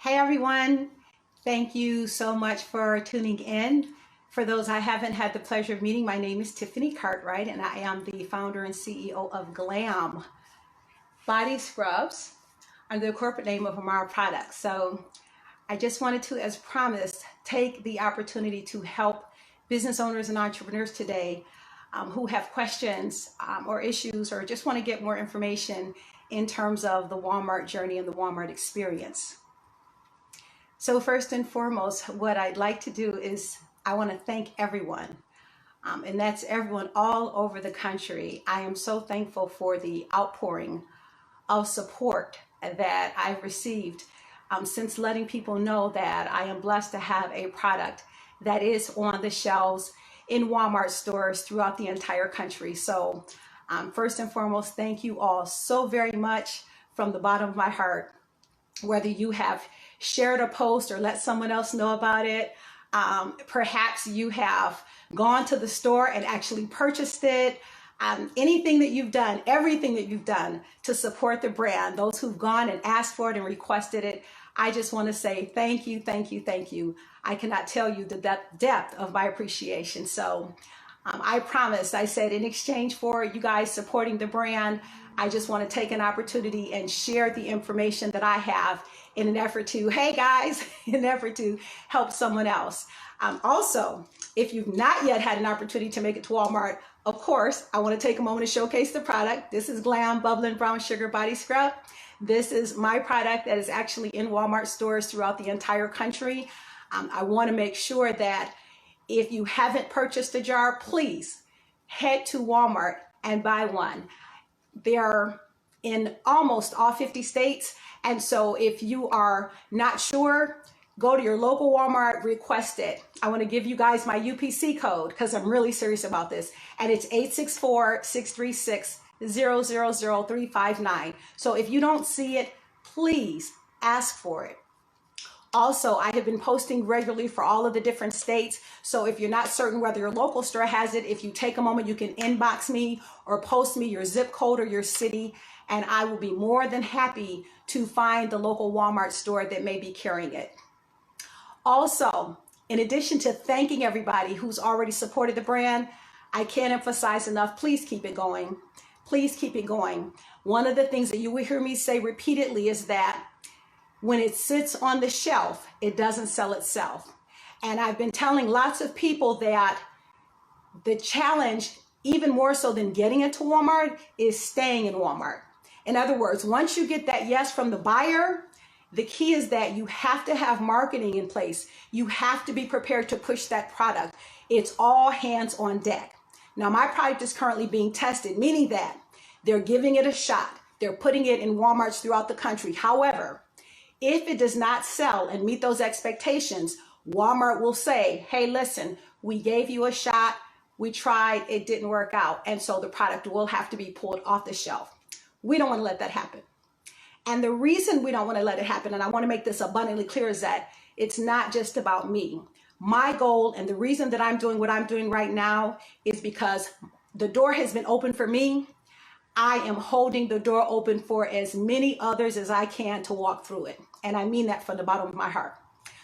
Hey everyone, thank you so much for tuning in. For those I haven't had the pleasure of meeting, my name is Tiffany Cartwright and I am the founder and CEO of G.L.A.M body scrubs under the corporate name of Amara Products. So I just wanted to, as promised, take the opportunity to help business owners and entrepreneurs today who have questions or issues or just want to get more information in terms of the Walmart journey and the Walmart experience. So first and foremost, what I'd like to do is I want to thank everyone, and that's everyone all over the country. I am so thankful for the outpouring of support that I've received since letting people know that I am blessed to have a product that is on the shelves in Walmart stores throughout the entire country. So first and foremost, thank you all so very much from the bottom of my heart. Whether you have shared a post or let someone else know about it, perhaps you have gone to the store and actually purchased it, anything that you've done, everything that you've done to support the brand, those who've gone and asked for it and requested it, I just want to say thank you, thank you, thank you. I cannot tell you the depth of my appreciation. So I promised, I said in exchange for you guys supporting the brand, I just want to take an opportunity and share the information that I have in an effort to, hey guys, in an effort to help someone else. Also, if you've not yet had an opportunity to make it to Walmart, of course, I want to take a moment to showcase the product. This is G.L.A.M Bubbling Brown Sugar Body Scrub. This is my product that is actually in Walmart stores throughout the entire country. I want to make sure that if you haven't purchased a jar, please head to Walmart and buy one. They're in almost all 50 states. And so if you are not sure, go to your local Walmart, request it. I want to give you guys my UPC code because I'm really serious about this. And it's 864-636-000359. So if you don't see it, please ask for it. Also, I have been posting regularly for all of the different states. So if you're not certain whether your local store has it, if you take a moment, you can inbox me or post me your zip code or your city, and I will be more than happy to find the local Walmart store that may be carrying it. Also, in addition to thanking everybody who's already supported the brand, I can't emphasize enough, please keep it going. Please keep it going. One of the things that you will hear me say repeatedly is that when it sits on the shelf, it doesn't sell itself. And I've been telling lots of people that the challenge, even more so than getting into Walmart, is staying in Walmart. In other words, once you get that yes from the buyer, the key is that you have to have marketing in place. You have to be prepared to push that product. It's all hands on deck. Now, my product is currently being tested, meaning that they're giving it a shot. They're putting it in Walmarts throughout the country. However, if it does not sell and meet those expectations, Walmart will say, hey, listen, we gave you a shot. We tried, it didn't work out. And so the product will have to be pulled off the shelf. We don't want to let that happen. And the reason we don't want to let it happen, and I want to make this abundantly clear, is that it's not just about me. My goal and the reason that I'm doing what I'm doing right now is because the door has been open for me. I am holding the door open for as many others as I can to walk through it. And I mean that from the bottom of my heart.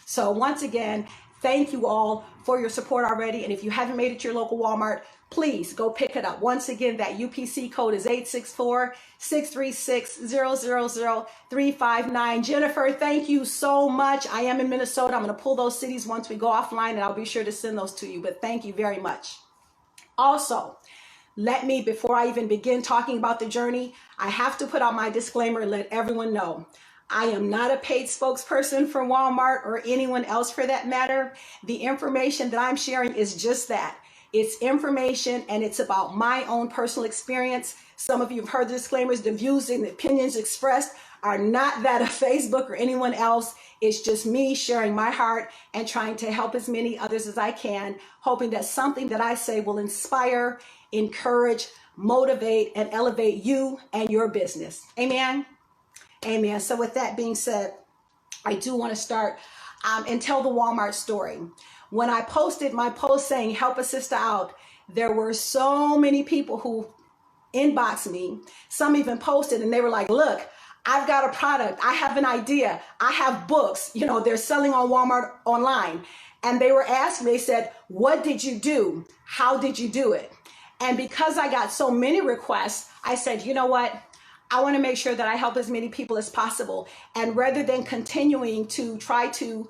So once again, thank you all for your support already. And if you haven't made it to your local Walmart, please go pick it up. Once again, that UPC code is 864-636-000359. Jennifer, thank you so much. I am in Minnesota. I'm going to pull those cities once we go offline, and I'll be sure to send those to you. But thank you very much. Also, let me, before I even begin talking about the journey, I have to put out my disclaimer and let everyone know. I am not a paid spokesperson for Walmart or anyone else for that matter. The information that I'm sharing is just that. It's information and it's about my own personal experience. Some of you have heard the disclaimers. The views and the opinions expressed are not that of Facebook or anyone else. It's just me sharing my heart and trying to help as many others as I can, hoping that something that I say will inspire, encourage, motivate, and elevate you and your business. Amen. Amen. So with that being said, I do want to start and tell the Walmart story. When I posted my post saying, help a sister out, there were so many people who inboxed me. Some even posted and they were like, look, I've got a product. I have an idea. I have books. You know, they're selling on Walmart online. And they were asking, they said, what did you do? How did you do it? And because I got so many requests, I said, you know what? I want to make sure that I help as many people as possible. And rather than continuing to try to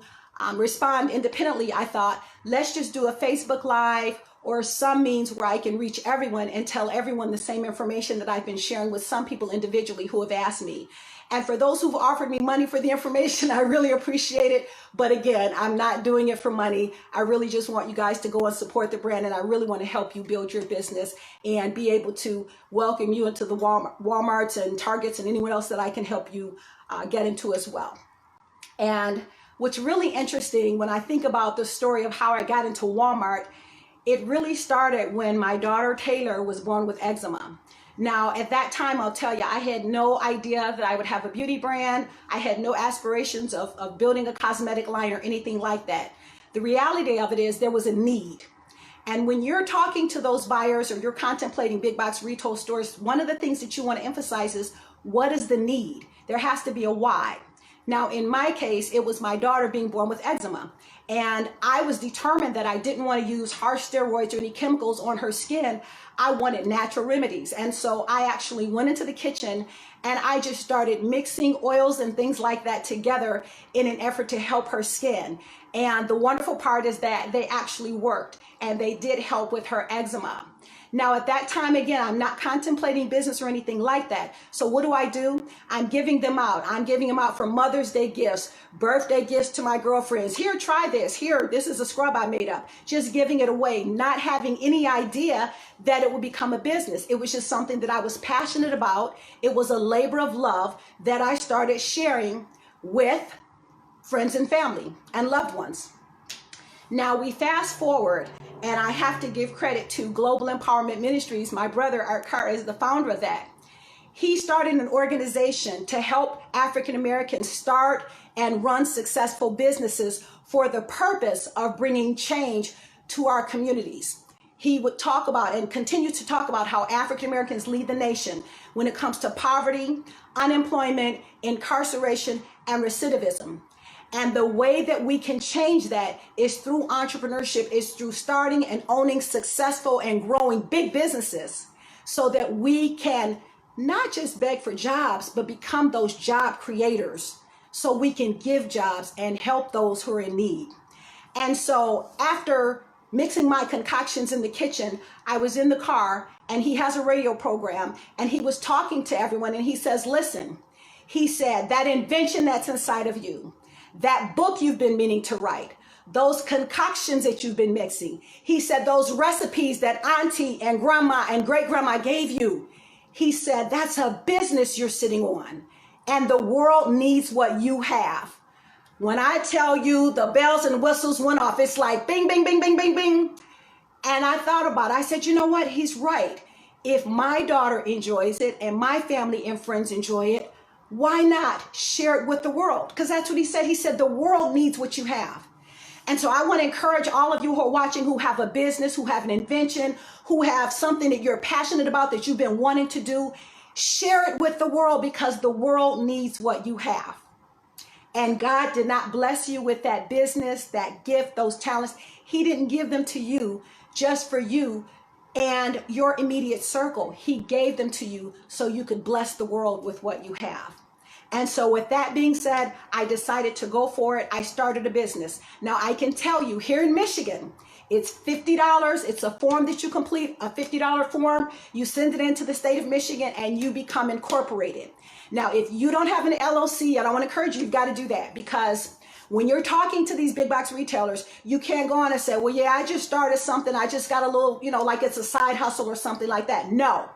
respond independently, I thought, let's just do a Facebook Live or some means where I can reach everyone and tell everyone the same information that I've been sharing with some people individually who have asked me. And for those who've offered me money for the information, I really appreciate it. But again, I'm not doing it for money. I really just want you guys to go and support the brand. And I really want to help you build your business and be able to welcome you into the Walmarts and Targets and anyone else that I can help you get into as well. And what's really interesting when I think about the story of how I got into Walmart, it really started when my daughter Taylor was born with eczema. Now, at that time, I'll tell you, I had no idea that I would have a beauty brand. I had no aspirations of building a cosmetic line or anything like that. The reality of it is there was a need. And when you're talking to those buyers or you're contemplating big box retail stores, one of the things that you want to emphasize is what is the need? There has to be a why. Now, in my case, it was my daughter being born with eczema. And I was determined that I didn't want to use harsh steroids or any chemicals on her skin. I wanted natural remedies. And so I actually went into the kitchen and I just started mixing oils and things like that together in an effort to help her skin. And the wonderful part is that they actually worked and they did help with her eczema. Now, at that time, again, I'm not contemplating business or anything like that. So what do? I'm giving them out. I'm giving them out for Mother's Day gifts, birthday gifts to my girlfriends. Here, try this. Here, this is a scrub I made up. Just giving it away, not having any idea that it would become a business. It was just something that I was passionate about. It was a labor of love that I started sharing with friends and family and loved ones. Now we fast forward, and I have to give credit to Global Empowerment Ministries. My brother, Art Carr, is the founder of that. He started an organization to help African Americans start and run successful businesses for the purpose of bringing change to our communities. He would talk about and continue to talk about how African Americans lead the nation when it comes to poverty, unemployment, incarceration, and recidivism. And the way that we can change that is through entrepreneurship, is through starting and owning successful and growing big businesses so that we can not just beg for jobs, but become those job creators so we can give jobs and help those who are in need. And so after mixing my concoctions in the kitchen, I was in the car and he has a radio program and he was talking to everyone and he says, listen, he said, that invention that's inside of you, that book you've been meaning to write, those concoctions that you've been mixing. He said, those recipes that auntie and grandma and great grandma gave you. He said, that's a business you're sitting on and the world needs what you have. When I tell you the bells and whistles went off, it's like bing, bing, bing, bing, bing, bing. And I thought about it. I said, you know what? He's right. If my daughter enjoys it and my family and friends enjoy it, why not share it with the world? Because that's what he said. He said, the world needs what you have. And so I want to encourage all of you who are watching, who have a business, who have an invention, who have something that you're passionate about, that you've been wanting to do, share it with the world because the world needs what you have. And God did not bless you with that business, that gift, those talents. He didn't give them to you just for you and your immediate circle. He gave them to you so you could bless the world with what you have. And so with that being said, I decided to go for it. I started a business. Now I can tell you here in Michigan, it's $50. It's a form that you complete, a $50 form. You send it into the state of Michigan and you become incorporated. Now, if you don't have an LLC, I don't want to encourage you, you've got to do that because when you're talking to these big box retailers, you can't go on and say, well, yeah, I just started something. I just got a little, like it's a side hustle or something like that. No,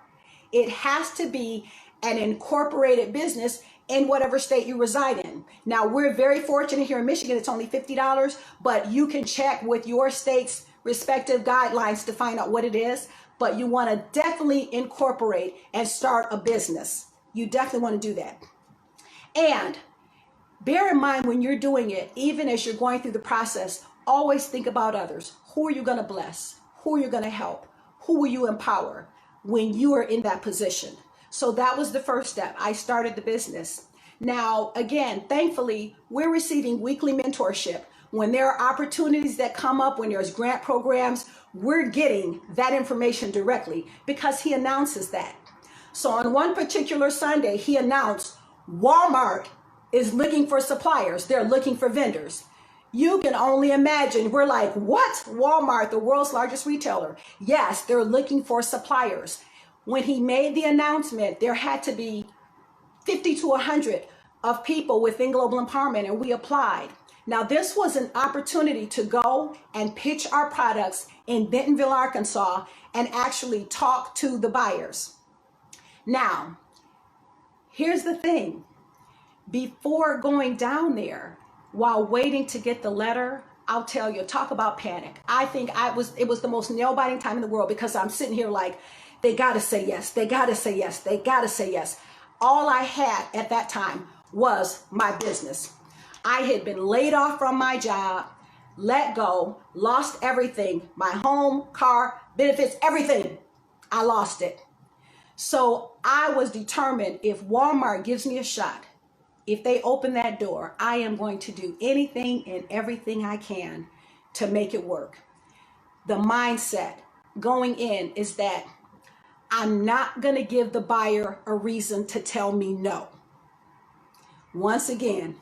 it has to be an incorporated business in whatever state you reside in. Now, we're very fortunate here in Michigan. It's only $50, but you can check with your state's respective guidelines to find out what it is. But you want to definitely incorporate and start a business. You definitely want to do that. And bear in mind when you're doing it, even as you're going through the process, always think about others. Who are you going to bless? Who are you going to help? Who will you empower when you are in that position? So that was the first step. I started the business. Now, again, thankfully, we're receiving weekly mentorship. When there are opportunities that come up, when there's grant programs, we're getting that information directly because he announces that. So on one particular Sunday, he announced Walmart is looking for suppliers. They're looking for vendors. You can only imagine. We're like, what? Walmart, the world's largest retailer. Yes, they're looking for suppliers. When he made the announcement, there had to be 50 to 100 of people within Global Empowerment, and we applied. Now, this was an opportunity to go and pitch our products in Bentonville, Arkansas, and actually talk to the buyers. Now, here's the thing. Before going down there, while waiting to get the letter, I'll tell you, talk about panic. I think it was the most nail-biting time in the world because I'm sitting here like, they got to say yes. They got to say yes. They got to say yes. All I had at that time was my business. I had been laid off from my job, let go, lost everything, my home, car, benefits, everything. I lost it. So I was determined, if Walmart gives me a shot, if they open that door, I am going to do anything and everything I can to make it work. The mindset going in is that I'm not going to give the buyer a reason to tell me no. Once again,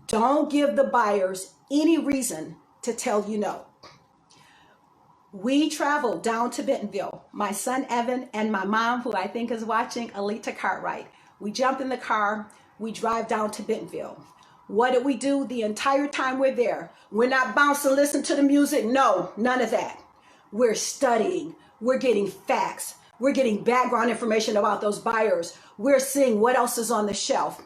don't give the buyers any reason to tell you no. We traveled down to Bentonville, my son Evan and my mom, who I think is watching, Tiffany Cartwright. We jump in the car, we drive down to Bentonville. What did we do the entire time we're there? We're not bouncing, listen to the music. No, none of that. We're studying, we're getting facts, we're getting background information about those buyers. We're seeing what else is on the shelf.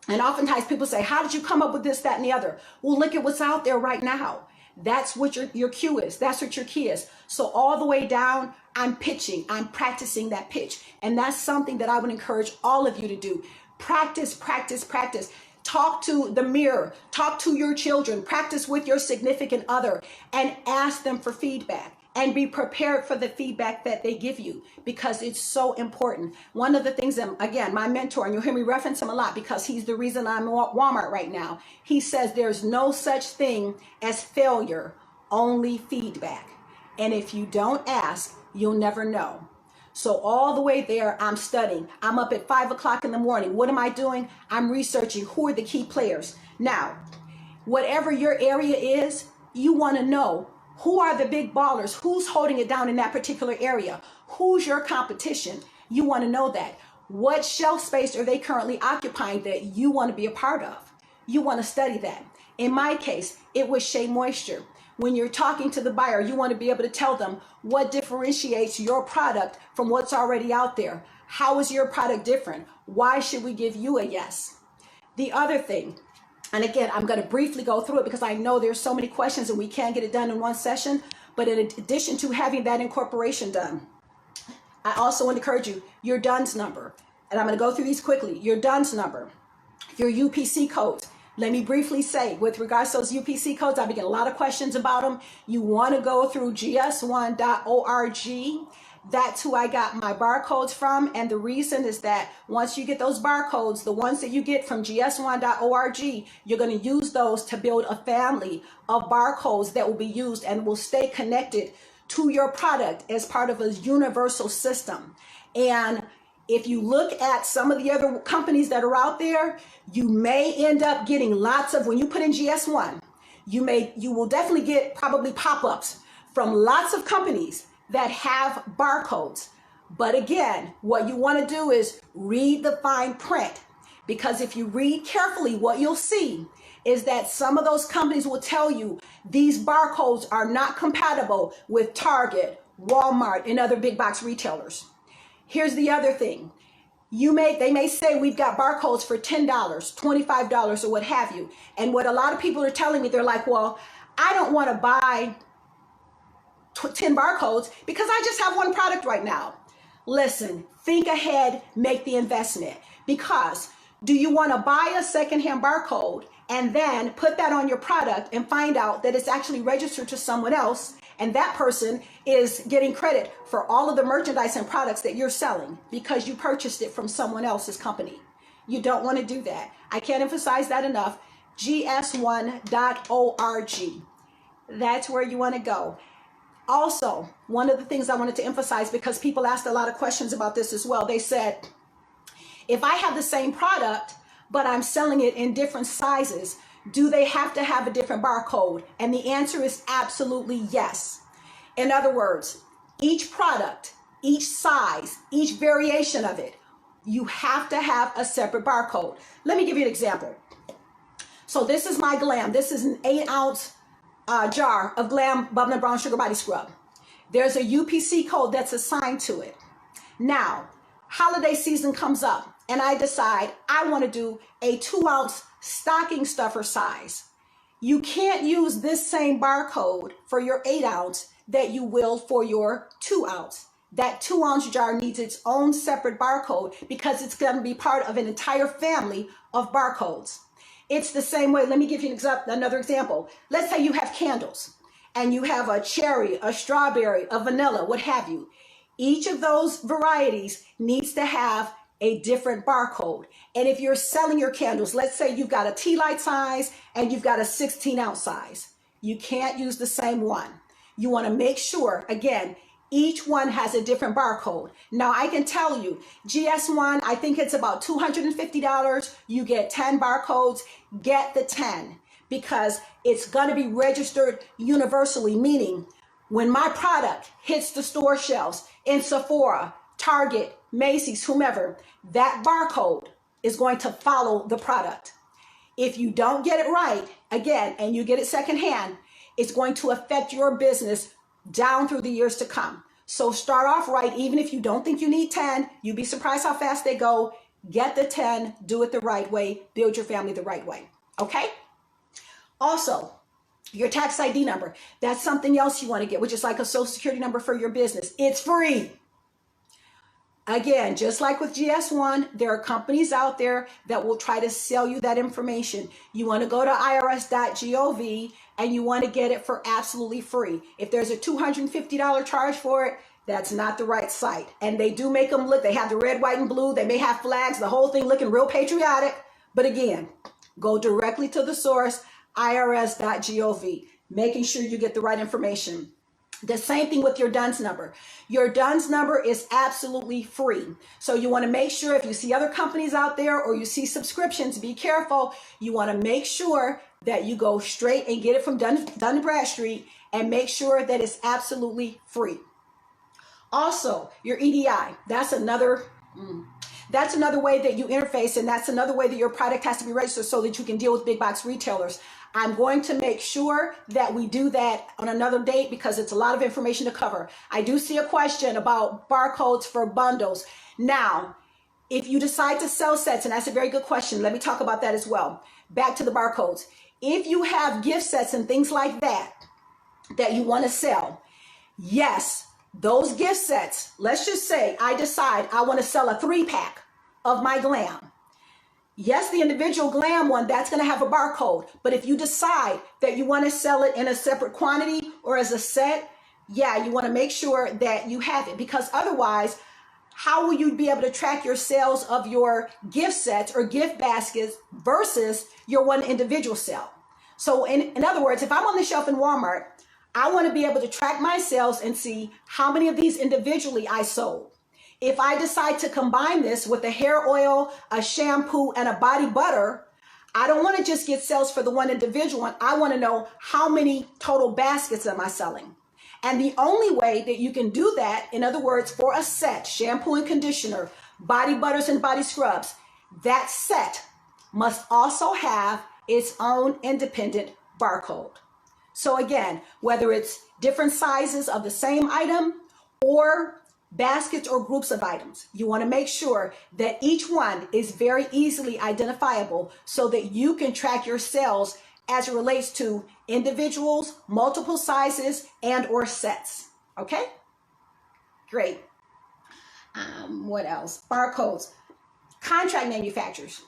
And oftentimes people say, how did you come up with this, that, and the other? Well, look at what's out there right now. That's what your cue is. That's what your key is. So all the way down, I'm pitching. I'm practicing that pitch. And that's something that I would encourage all of you to do. Practice, practice, practice. Talk to the mirror. Talk to your children. Practice with your significant other and ask them for feedback. And be prepared for the feedback that they give you because it's so important. One of the things that, again, my mentor, and you'll hear me reference him a lot because he's the reason I'm at Walmart right now. He says there's no such thing as failure, only feedback. And if you don't ask, you'll never know. So all the way there, I'm studying. I'm up at 5 o'clock in the morning. What am I doing? I'm researching who are the key players. Now, whatever your area is, you want to know who are the big ballers, who's holding it down in that particular area, who's your competition. You want to know that. What shelf space are they currently occupying that you want to be a part of? You want to study that. In my case, it was Shea Moisture. When you're talking to the buyer, you want to be able to tell them what differentiates your product from what's already out there. How is your product different? Why should we give you a yes? The other thing, and again, I'm going to briefly go through it because I know there's so many questions and we can't get it done in one session. But in addition to having that incorporation done, I also want to encourage you, your DUNS number. And I'm going to go through these quickly. Your DUNS number, your UPC codes. Let me briefly say, with regards to those UPC codes, I've been getting a lot of questions about them. You want to go through gs1.org. That's who I got my barcodes from. And the reason is that once you get those barcodes, the ones that you get from gs1.org, you're going to use those to build a family of barcodes that will be used and will stay connected to your product as part of a universal system. And if you look at some of the other companies that are out there, you may end up getting lots of, when you put in GS1, you will definitely get probably pop-ups from lots of companies that have barcodes. But again, what you want to do is read the fine print, because if you read carefully, what you'll see is that some of those companies will tell you these barcodes are not compatible with Target, Walmart, and other big box retailers. Here's the other thing. They may say we've got barcodes for $10, $25, or what have you. And what a lot of people are telling me, they're like, well, I don't want to buy 10 barcodes because I just have one product right now. Listen, think ahead, make the investment. Because do you want to buy a secondhand barcode and then put that on your product and find out that it's actually registered to someone else And that person is getting credit for all of the merchandise and products that you're selling because you purchased it from someone else's company. You don't want to do that. I can't emphasize that enough. gs1.org. That's where you want to go. Also, one of the things I wanted to emphasize, because people asked a lot of questions about this as well, they said, if I have the same product, but I'm selling it in different sizes, do they have to have a different barcode? And the answer is absolutely yes. In other words, each product, each size, each variation of it, you have to have a separate barcode. Let me give you an example. So this is my G.L.A.M. This is an 8-ounce jar of G.L.A.M Bubbling Brown Sugar Body Scrub. There's a UPC code that's assigned to it. Now, holiday season comes up and I decide I want to do a 2-ounce stocking stuffer size. You can't use this same barcode for your 8-ounce that you will for your 2-ounce. That 2-ounce jar needs its own separate barcode because it's going to be part of an entire family of barcodes. It's the same way. Let me give you another example. Let's say you have candles and you have a cherry, a strawberry, a vanilla, what have you. Each of those varieties needs to have a different barcode. And if you're selling your candles, let's say you've got a tea light size and you've got a 16-ounce size. You can't use the same one. You want to make sure, again, each one has a different barcode. Now I can tell you, GS1, I think it's about $250. You get 10 barcodes. Get the 10 because it's going to be registered universally, meaning when my product hits the store shelves in Sephora, Target, Macy's, whomever, that barcode is going to follow the product. If you don't get it right, again, and you get it secondhand, it's going to affect your business down through the years to come. So start off right. Even if you don't think you need 10, you'd be surprised how fast they go. Get the 10, do it the right way, build your family the right way. Okay? Also, your tax ID number. That's something else you want to get, which is like a social security number for your business. It's free. Again, just like with GS1, there are companies out there that will try to sell you that information. You want to go to irs.gov and you want to get it for absolutely free. If there's a $250 charge for it, that's not the right site. And they do make them look, they have the red, white, and blue. They may have flags, the whole thing looking real patriotic. But again, go directly to the source, irs.gov, making sure you get the right information. The same thing with your DUNS number. Your DUNS number is absolutely free. So you want to make sure if you see other companies out there or you see subscriptions, be careful. You want to make sure that you go straight and get it from Dun & Bradstreet and make sure that it's absolutely free. Also, your EDI, that's another way that you interface, and that's another way that your product has to be registered so that you can deal with big box retailers. I'm going to make sure that we do that on another date because it's a lot of information to cover. I do see a question about barcodes for bundles. Now, if you decide to sell sets, and that's a very good question, let me talk about that as well. Back to the barcodes. If you have gift sets and things like that you want to sell, yes, those gift sets, let's just say I decide I want to sell a 3-pack of my G.L.A.M. Yes, the individual G.L.A.M one, that's going to have a barcode. But if you decide that you want to sell it in a separate quantity or as a set, yeah, you want to make sure that you have it, because otherwise, how will you be able to track your sales of your gift sets or gift baskets versus your one individual sale? So in other words, if I'm on the shelf in Walmart, I want to be able to track my sales and see how many of these individually I sold. If I decide to combine this with a hair oil, a shampoo, and a body butter, I don't want to just get sales for the one individual one. I want to know how many total baskets am I selling. And the only way that you can do that, in other words, for a set, shampoo and conditioner, body butters and body scrubs, that set must also have its own independent barcode. So again, whether it's different sizes of the same item or baskets or groups of items, you want to make sure that each one is very easily identifiable so that you can track your sales as it relates to individuals, multiple sizes, and or sets. Okay? Great. What else? Barcodes. Contract manufacturers.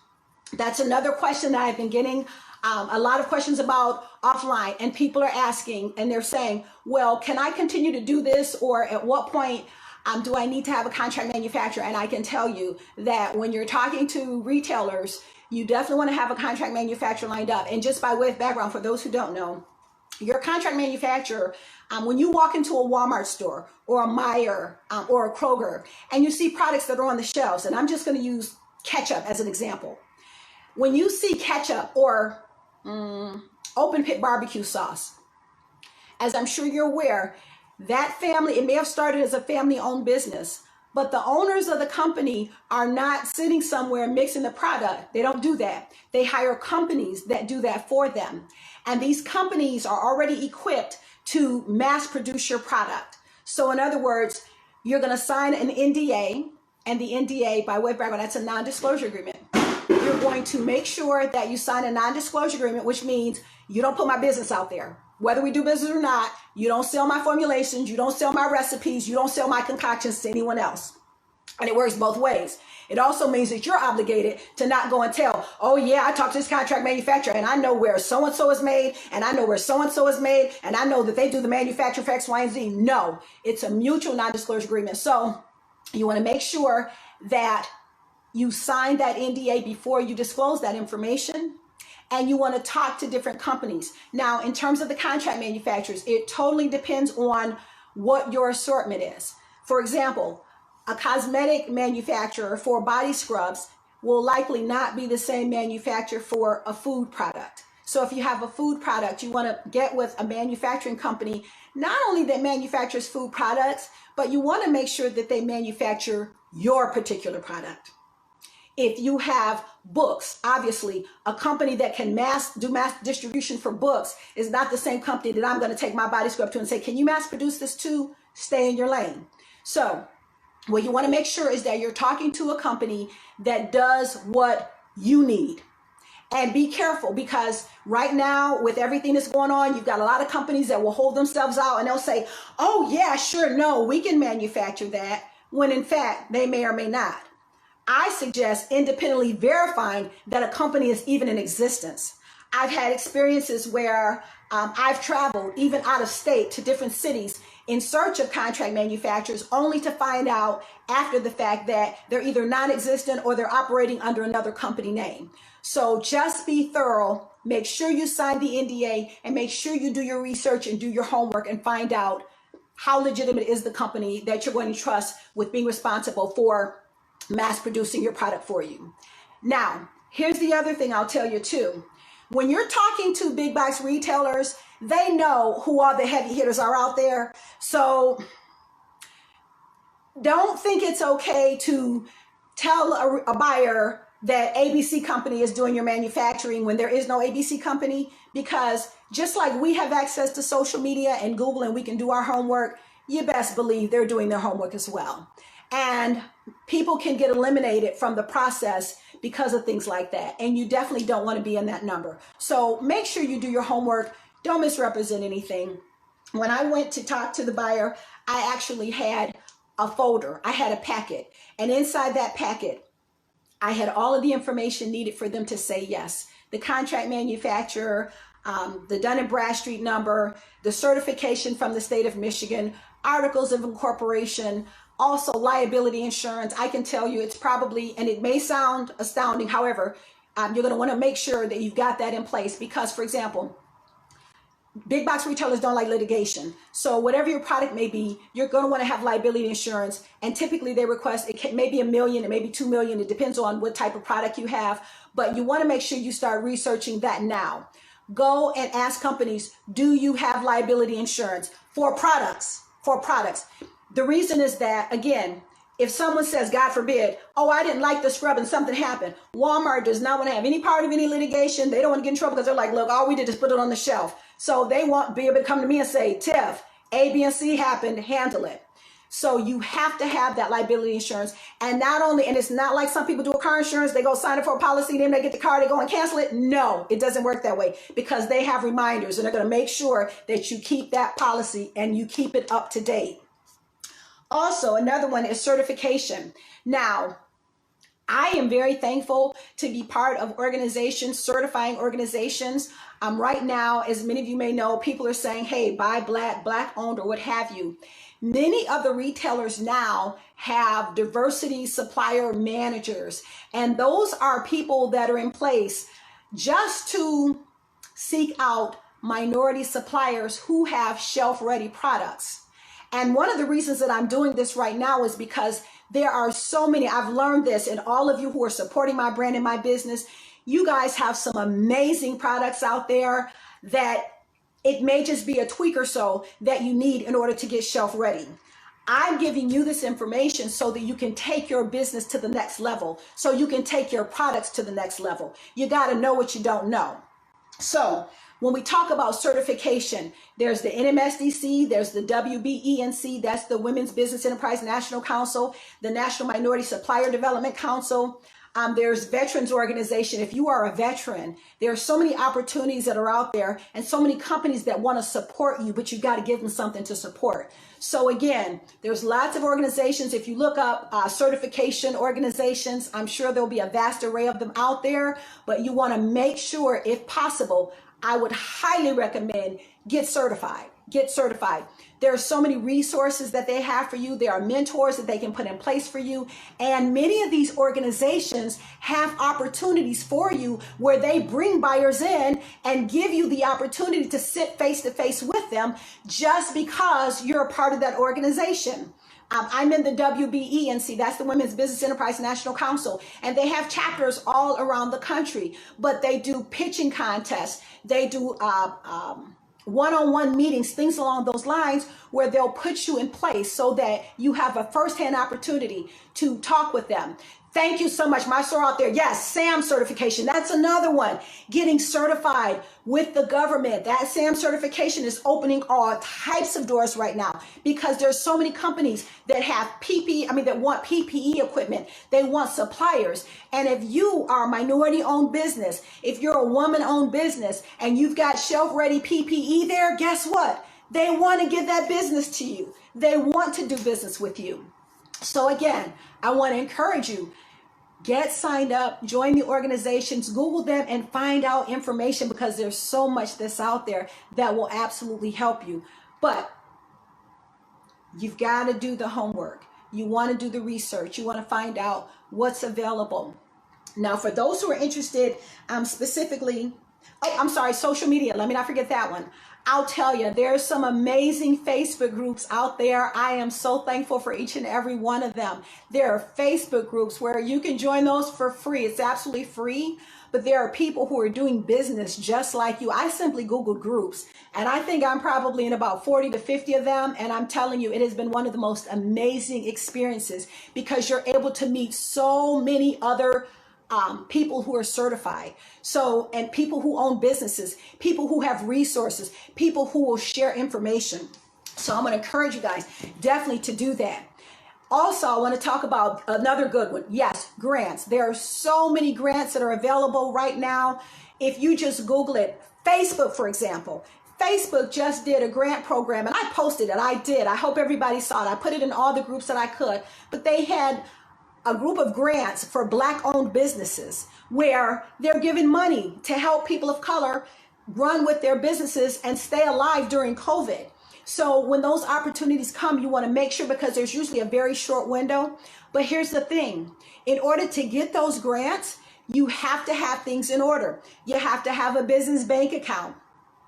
That's another question that I've been getting A lot of questions about offline, and people are asking and they're saying, well, can I continue to do this, or at what point do I need to have a contract manufacturer? And I can tell you that when you're talking to retailers, you definitely want to have a contract manufacturer lined up. And just by way of background, for those who don't know, your contract manufacturer, when you walk into a Walmart store or a Meijer or a Kroger, and you see products that are on the shelves, and I'm just going to use ketchup as an example. When you see ketchup or open pit barbecue sauce, as I'm sure you're aware, that family, it may have started as a family-owned business, but the owners of the company are not sitting somewhere mixing the product. They don't do that. They hire companies that do that for them. And these companies are already equipped to mass produce your product. So in other words, you're going to sign an NDA, and the NDA, by way of background, that's a non-disclosure agreement. You're going to make sure that you sign a non-disclosure agreement, which means you don't put my business out there. Whether we do business or not, you don't sell my formulations, you don't sell my recipes, you don't sell my concoctions to anyone else. And it works both ways. It also means that you're obligated to not go and tell, oh yeah, I talked to this contract manufacturer and I know where so-and-so is made, and I know where so-and-so is made, and I know that they do the manufacturing for X, Y, and Z. No, it's a mutual non-disclosure agreement. So you want to make sure that you sign that NDA before you disclose that information, and you want to talk to different companies. Now, in terms of the contract manufacturers, it totally depends on what your assortment is. For example, a cosmetic manufacturer for body scrubs will likely not be the same manufacturer for a food product. So if you have a food product, you want to get with a manufacturing company, not only that manufactures food products, but you want to make sure that they manufacture your particular product. If you have books, obviously a company that can do mass distribution for books is not the same company that I'm going to take my body scrub to and say, can you mass produce this too? Stay in your lane. So what you want to make sure is that you're talking to a company that does what you need. And be careful, because right now with everything that's going on, you've got a lot of companies that will hold themselves out and they'll say, oh yeah, sure, no, we can manufacture that, when in fact they may or may not. I suggest independently verifying that a company is even in existence. I've had experiences where I've traveled even out of state to different cities in search of contract manufacturers, only to find out after the fact that they're either non-existent or they're operating under another company name. So just be thorough, make sure you sign the NDA, and make sure you do your research and do your homework and find out how legitimate is the company that you're going to trust with being responsible for mass producing your product for you. Now, here's the other thing I'll tell you too. When you're talking to big box retailers, they know who all the heavy hitters are out there. So don't think it's okay to tell a buyer that ABC company is doing your manufacturing when there is no ABC company, because just like we have access to social media and Google and we can do our homework, you best believe they're doing their homework as well. And people can get eliminated from the process because of things like that. And you definitely don't want to be in that number. So make sure you do your homework. Don't misrepresent anything. When I went to talk to the buyer, I actually had a folder. I had a packet. And inside that packet, I had all of the information needed for them to say yes. The contract manufacturer, the Dun and Bradstreet number, the certification from the state of Michigan, articles of incorporation, also liability insurance. I can tell you it's probably, and it may sound astounding, however, you're going to want to make sure that you've got that in place, because, for example, big box retailers don't like litigation. So whatever your product may be, you're going to want to have liability insurance. And typically they request, it may be $1 million, it may be $2 million. It depends on what type of product you have. But you want to make sure you start researching that now. Go and ask companies, do you have liability insurance for products? For products. The reason is that, again, if someone says, God forbid, oh, I didn't like the scrub and something happened, Walmart does not want to have any part of any litigation. They don't want to get in trouble because they're like, look, all we did is put it on the shelf. So they won't be able to come to me and say, Tiff, A, B, and C happened, handle it. So you have to have that liability insurance. And not only, and it's not like some people do a car insurance, they go sign up for a policy, then they get the car, they go and cancel it. No, it doesn't work that way, because they have reminders and they're going to make sure that you keep that policy and you keep it up to date. Also, another one is certification. Now, I am very thankful to be part of organizations, certifying organizations. Right now, as many of you may know, people are saying, hey, buy black owned or what have you. Many of the retailers now have diversity supplier managers, and those are people that are in place just to seek out minority suppliers who have shelf ready products. And one of the reasons that I'm doing this right now is because there are so many, I've learned this, and all of you who are supporting my brand and my business, you guys have some amazing products out there that it may just be a tweak or so that you need in order to get shelf ready. I'm giving you this information so that you can take your business to the next level, so you can take your products to the next level. You got to know what you don't know. So when we talk about certification, there's the NMSDC, there's the WBENC, that's the Women's Business Enterprise National Council, the National Minority Supplier Development Council. There's veterans organization. If you are a veteran, there are so many opportunities that are out there and so many companies that want to support you, but you got to give them something to support. So again, there's lots of organizations. If you look up certification organizations, I'm sure there'll be a vast array of them out there, but you want to make sure, if possible, I would highly recommend get certified. Get certified. There are so many resources that they have for you. There are mentors that they can put in place for you. And many of these organizations have opportunities for you where they bring buyers in and give you the opportunity to sit face to face with them just because you're a part of that organization. I'm in the WBENC, that's the Women's Business Enterprise National Council, and they have chapters all around the country, but they do pitching contests. They do one-on-one meetings, things along those lines where they'll put you in place so that you have a firsthand opportunity to talk with them. Thank you so much. My store out there. Yes, SAM certification. That's another one. Getting certified with the government. That SAM certification is opening all types of doors right now because there's so many companies that have that want PPE equipment. They want suppliers. And if you are a minority owned business, if you're a woman owned business and you've got shelf ready PPE there, guess what? They want to give that business to you. They want to do business with you. So again, I want to encourage you. Get signed up, join the organizations, Google them and find out information because there's so much that's out there that will absolutely help you. But you've got to do the homework. You want to do the research. You want to find out what's available. Now, for those who are interested specifically, social media. Let me not forget that one. I'll tell you, there's some amazing Facebook groups out there. I am so thankful for each and every one of them. There are Facebook groups where you can join those for free. It's absolutely free, but there are people who are doing business just like you. I simply Googled groups, and I think I'm probably in about 40 to 50 of them, and I'm telling you, it has been one of the most amazing experiences because you're able to meet so many other people who are certified. So, and people who own businesses, people who have resources, people who will share information. So I'm going to encourage you guys definitely to do that. Also, I want to talk about another good one. Yes, grants. There are so many grants that are available right now. If you just Google it, Facebook, for example, Facebook just did a grant program and I posted it. I hope everybody saw it. I put it in all the groups that I could, but they had a group of grants for Black owned businesses where they're giving money to help people of color run with their businesses and stay alive during COVID. So when those opportunities come, you want to make sure, because there's usually a very short window. But here's the thing, in order to get those grants, you have to have things in order. You have to have a business bank account.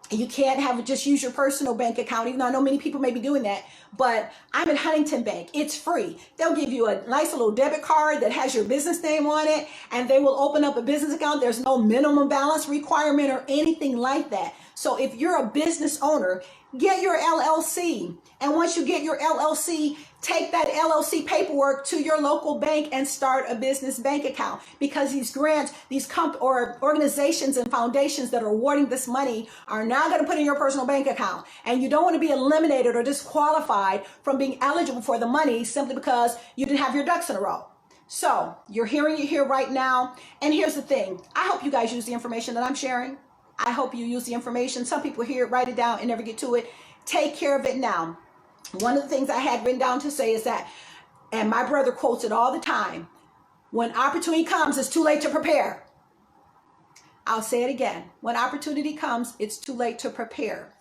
You can't have just use your personal bank account, even though I know many people may be doing that, but I'm at Huntington Bank. It's free. They'll give you a nice little debit card that has your business name on it, and they will open up a business account. There's no minimum balance requirement or anything like that. So if you're a business owner, get your LLC. And once you get your LLC, take that LLC paperwork to your local bank and start a business bank account, because these grants, these organizations and foundations that are awarding this money are not going to put in your personal bank account. And you don't want to be eliminated or disqualified from being eligible for the money simply because you didn't have your ducks in a row. So you're hearing it here right now. And here's the thing. I hope you guys use the information that I'm sharing. I hope you use the information. Some people hear it, write it down, and never get to it. Take care of it now. One of the things I had written down to say is that, and my brother quotes it all the time, When opportunity comes, it's too late to prepare. I'll say it again. When opportunity comes, it's too late to prepare.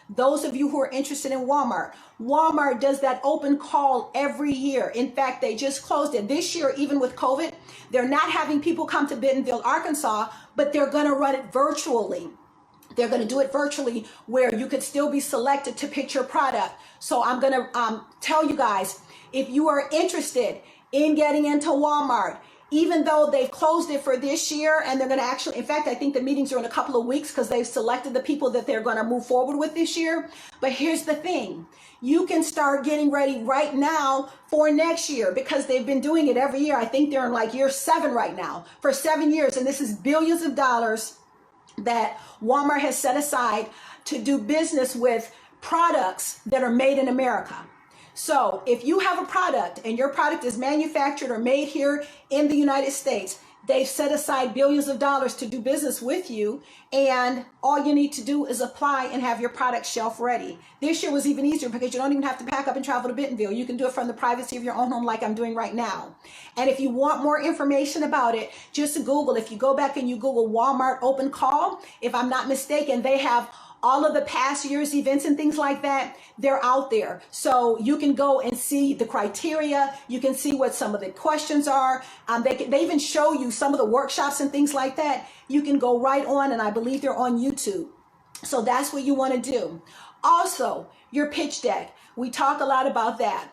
Those of you who are interested in Walmart, Walmart does that open call every year. In fact, they just closed it. This year, even with COVID, they're not having people come to Bentonville, Arkansas, but they're going to run it virtually. They're going to do it virtually where you could still be selected to pick your product. So I'm going to tell you guys, if you are interested in getting into Walmart, even though they've closed it for this year and they're going to actually, in fact, I think the meetings are in a couple of weeks because they've selected the people that they're going to move forward with this year. But here's the thing. You can start getting ready right now for next year because they've been doing it every year. I think they're in like year 7 right now for 7 years. And this is billions of dollars that Walmart has set aside to do business with products that are made in America. So if you have a product and your product is manufactured or made here in the United States, they've set aside billions of dollars to do business with you. And all you need to do is apply and have your product shelf ready. This year was even easier because you don't even have to pack up and travel to Bentonville. You can do it from the privacy of your own home like I'm doing right now. And if you want more information about it, just Google. If you go back and you Google Walmart open call, if I'm not mistaken, they have all of the past year's events and things like that, they're out there. So you can go and see the criteria. You can see what some of the questions are. They even show you some of the workshops and things like that. You can go right on, and I believe they're on YouTube. So that's what you want to do. Also, your pitch deck. We talk a lot about that.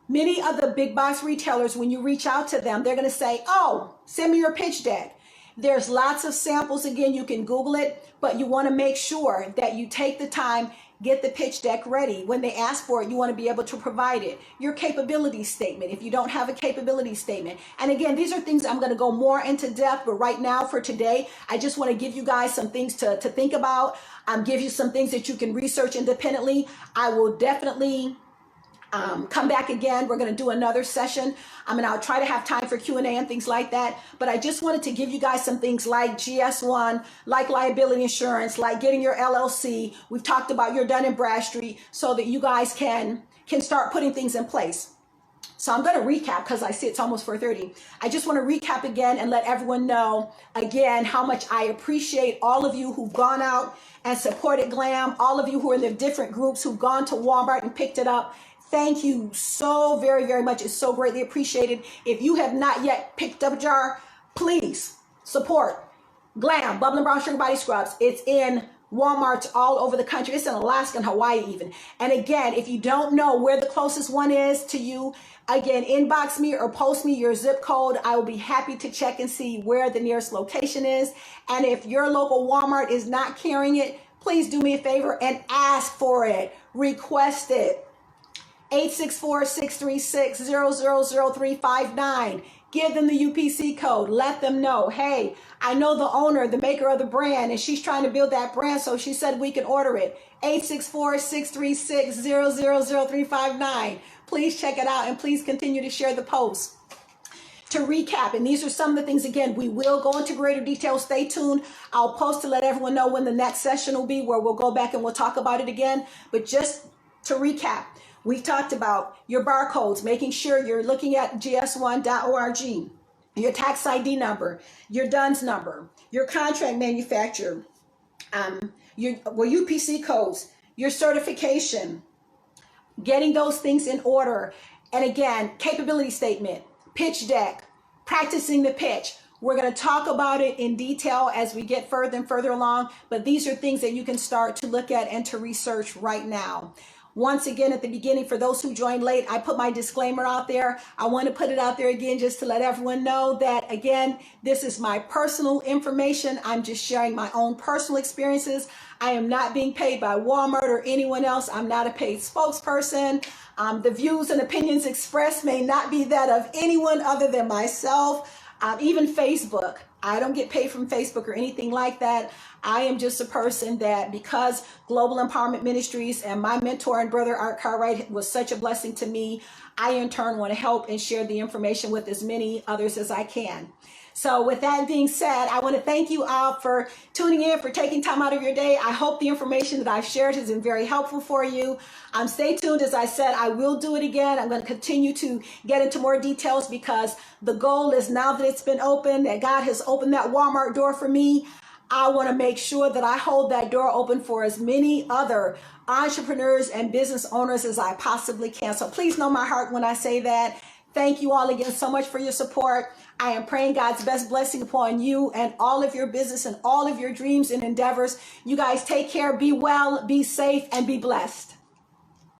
Many of the big box retailers, when you reach out to them, they're going to say, oh, send me your pitch deck. There's lots of samples. Again, you can Google it, but you want to make sure that you take the time, get the pitch deck ready. When they ask for it, you want to be able to provide it. Your capability statement, if you don't have a capability statement. And again, these are things I'm going to go more into depth, but right now for today, I just want to give you guys some things to think about. Give you some things that you can research independently. I will definitely come back again. We're going to do another session. I'll try to have time for Q&A and things like that. But I just wanted to give you guys some things like GS1, like liability insurance, like getting your LLC. We've talked about your Dun & Bradstreet so that you guys can start putting things in place. So I'm going to recap because I see it's almost 4:30. I just want to recap again and let everyone know again how much I appreciate all of you who've gone out and supported G.L.A.M, all of you who are in the different groups who've gone to Walmart and picked it up. Thank you so very, very much. It's so greatly appreciated. If you have not yet picked up a jar, please support G.L.A.M, Bubbling Brown Sugar Body Scrubs. It's in Walmarts all over the country. It's in Alaska and Hawaii even. And again, if you don't know where the closest one is to you, again, inbox me or post me your zip code. I will be happy to check and see where the nearest location is. And if your local Walmart is not carrying it, please do me a favor and ask for it. Request it. 864-636-000359. Give them the UPC code. Let them know, hey, I know the owner, the maker of the brand, and she's trying to build that brand, so she said we can order it. 864-636-000359. Please check it out, and please continue to share the post. To recap, and these are some of the things, again, we will go into greater detail. Stay tuned. I'll post to let everyone know when the next session will be, where we'll go back and we'll talk about it again. But just to recap, we've talked about your barcodes, making sure you're looking at gs1.org, your tax ID number, your DUNS number, your contract manufacturer, your UPC codes, your certification, getting those things in order. And again, capability statement, pitch deck, practicing the pitch. We're going to talk about it in detail as we get further and further along, but these are things that you can start to look at and to research right now. Once again, at the beginning, for those who joined late, I put my disclaimer out there. I want to put it out there again just to let everyone know that, again, this is my personal information. I'm just sharing my own personal experiences. I am not being paid by Walmart or anyone else. I'm not a paid spokesperson. The views and opinions expressed may not be that of anyone other than myself. Even Facebook. I don't get paid from Facebook or anything like that. I am just a person that, because Global Empowerment Ministries and my mentor and brother Art Cartwright was such a blessing to me, I in turn want to help and share the information with as many others as I can. So with that being said, I want to thank you all for tuning in, for taking time out of your day. I hope the information that I've shared has been very helpful for you. Stay tuned. As I said, I will do it again. I'm going to continue to get into more details because the goal is, now that it's been opened, that God has opened that Walmart door for me, I want to make sure that I hold that door open for as many other entrepreneurs and business owners as I possibly can. So please know my heart when I say that. Thank you all again so much for your support. I am praying God's best blessing upon you and all of your business and all of your dreams and endeavors. You guys take care, be well, be safe, and be blessed.